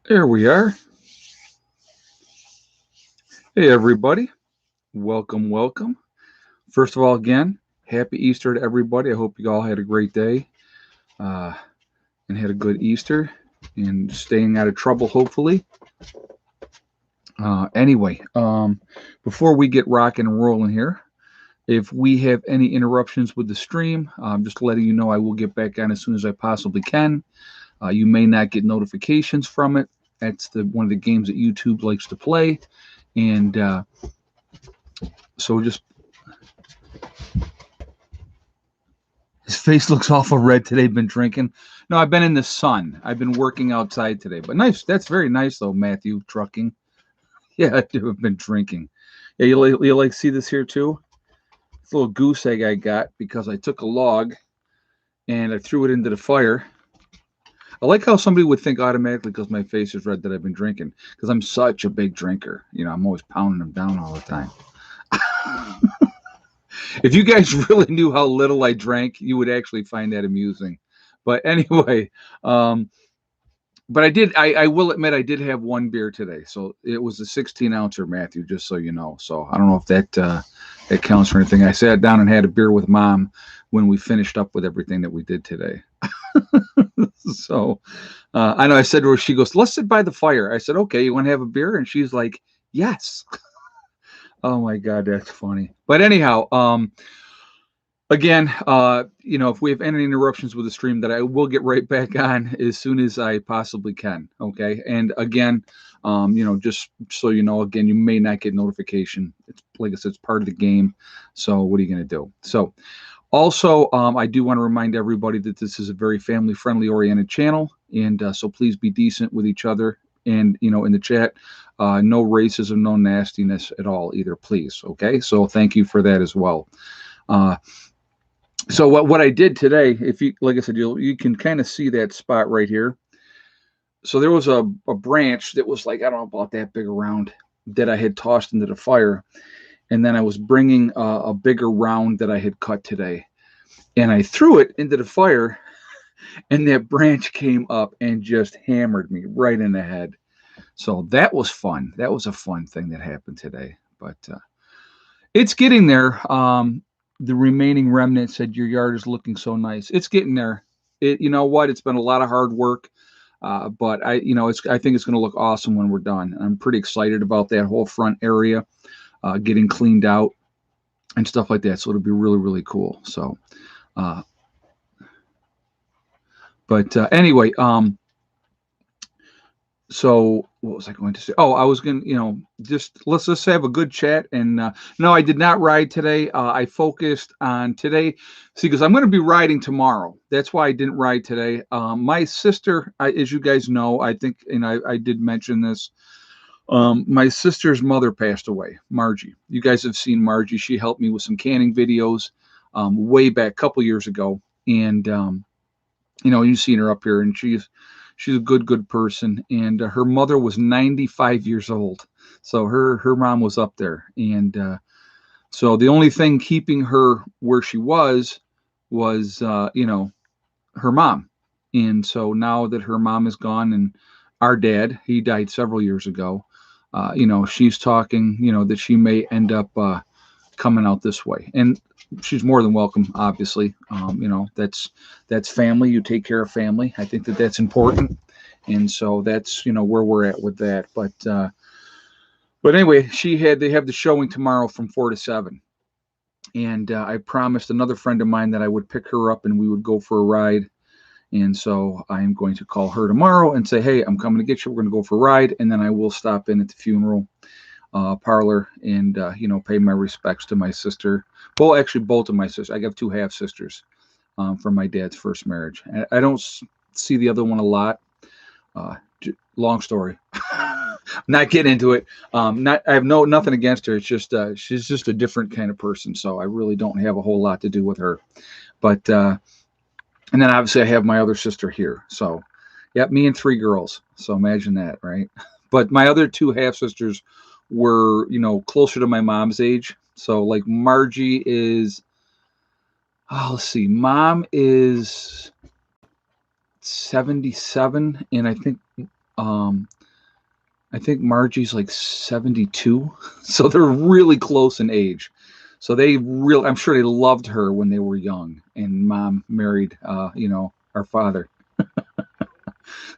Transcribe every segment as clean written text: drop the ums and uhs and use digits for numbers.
There we are. Hey, everybody. Welcome, welcome. First of all, again, happy Easter to everybody. I hope you all had a great day uh, and had a good Easter and staying out of trouble, hopefully. Anyway, before we get rocking and rolling here, if we have any interruptions with the stream, just letting you know I will get back on as soon as I possibly can. You may not get notifications from it. That's one of the games that YouTube likes to play. And so just His face looks awful red today. Been drinking. No, I've been in the sun. I've been working outside today. But nice. That's very nice though, Matthew. Trucking. Yeah, I do. Have been drinking. Yeah, you like see this here too? This little goose egg I got because I took a log and I threw it into the fire. I like how somebody would think automatically because my face is red that I've been drinking because I'm such a big drinker. I'm always pounding them down all the time. If you guys really knew how little I drank, you would actually find that amusing. But anyway, um, but I will admit I did have one beer today. So it was a 16 ouncer, Matthew, just so you know. So I don't know if that counts for anything. I sat down and had a beer with Mom when we finished up with everything that we did today. So I know I said to her, she goes, let's sit by the fire. I said, okay, you want to have a beer? And she's like, yes. Oh my God, that's funny. But anyhow, again, if we have any interruptions with the stream, that I will get right back on as soon as I possibly can. Okay, and again, just so you know, again, you may not get notification. It's like I said, it's part of the game. So what are you going to do? So also, I do want to remind everybody that this is a very family-friendly oriented channel, and so please be decent with each other. And in the chat, no racism, no nastiness at all either, please. Okay, so thank you for that as well. Uh, so what I did today, if you like I said, you can kind of see that spot right here. So there was a branch that was like I don't know about that big around that I had tossed into the fire, and then I was bringing a bigger round that I had cut today, and I threw it into the fire, and that branch came up and just hammered me right in the head. So that was fun. That was a fun thing that happened today, but it's getting there. The remaining remnant said your yard is looking so nice. It's getting there. You know what? It's been a lot of hard work, but I think it's going to look awesome when we're done. I'm pretty excited about that whole front area getting cleaned out and stuff like that. So it'll be really, really cool. So, uh, but anyway, so what was I going to say? Oh, I was going to, just let's just have a good chat. And no, I did not ride today. I focused on today. See, because I'm going to be riding tomorrow. That's why I didn't ride today. My sister, as you guys know, I think, and I did mention this. My sister's mother passed away, Margie. You guys have seen Margie. She helped me with some canning videos way back a couple years ago. And you've seen her up here, and she's a good person. And her mother was 95 years old, so her mom was up there. And so the only thing keeping her where she was her mom. And so now that her mom is gone, and our dad, he died several years ago, she's talking, that she may end up coming out this way. And she's more than welcome, obviously. That's family. You take care of family. I think that that's important. And so that's, where we're at with that. But anyway, they have the showing tomorrow from 4 to 7. And I promised another friend of mine that I would pick her up and we would go for a ride. And so I'm going to call her tomorrow and say, hey, I'm coming to get you. We're going to go for a ride. And then I will stop in at the funeral parlor and, pay my respects to my sister. Well, actually, both of my sisters. I have two half sisters from my dad's first marriage. I don't see the other one a lot. Long story. Not get into it. I have nothing against her. It's just she's just a different kind of person. So I really don't have a whole lot to do with her. But and then obviously I have my other sister here. So, yeah, me and three girls. So imagine that, right? But my other two half sisters were, closer to my mom's age. So like Margie is, let's see, mom is 77, and I think Um, I think Margie's like 72, so they're really close in age. So I'm sure they loved her when they were young, and mom married, our father.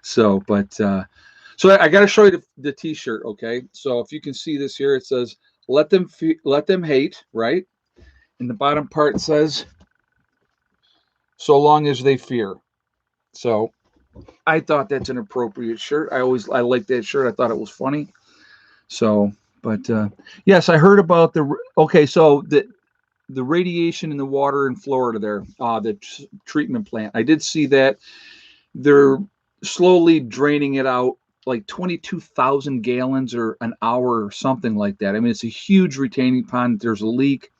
So, so I got to show you the T-shirt, okay? So if you can see this here, it says, let them hate," right? In the bottom part it says, "So long as they fear." So I thought that's an appropriate shirt. I liked that shirt. I thought it was funny. So, but yes, I heard about okay. So the radiation in the water in Florida there, treatment plant. I did see that they're slowly draining it out, like 22,000 gallons or an hour or something like that. I mean, it's a huge retaining pond. There's a leak.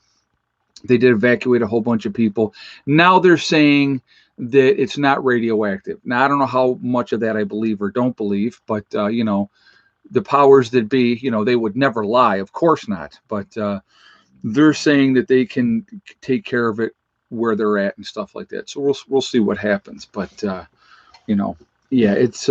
They did evacuate a whole bunch of people. Now they're saying that it's not radioactive. Now I don't know how much of that I believe or don't believe, but the powers that be, they would never lie. Of course not. But they're saying that they can take care of it where they're at and stuff like that. So we'll see what happens. But you know, yeah, it's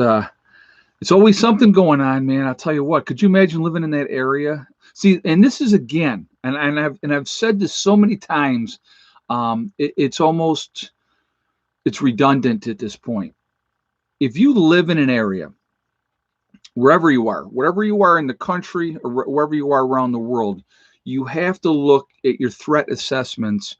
always something going on, man. I'll tell you what. Could you imagine living in that area? See, and this is again, and I've said this so many times. It's redundant at this point. If you live in an area, wherever you are, wherever you are in the country or wherever you are around the world, you have to look at your threat assessments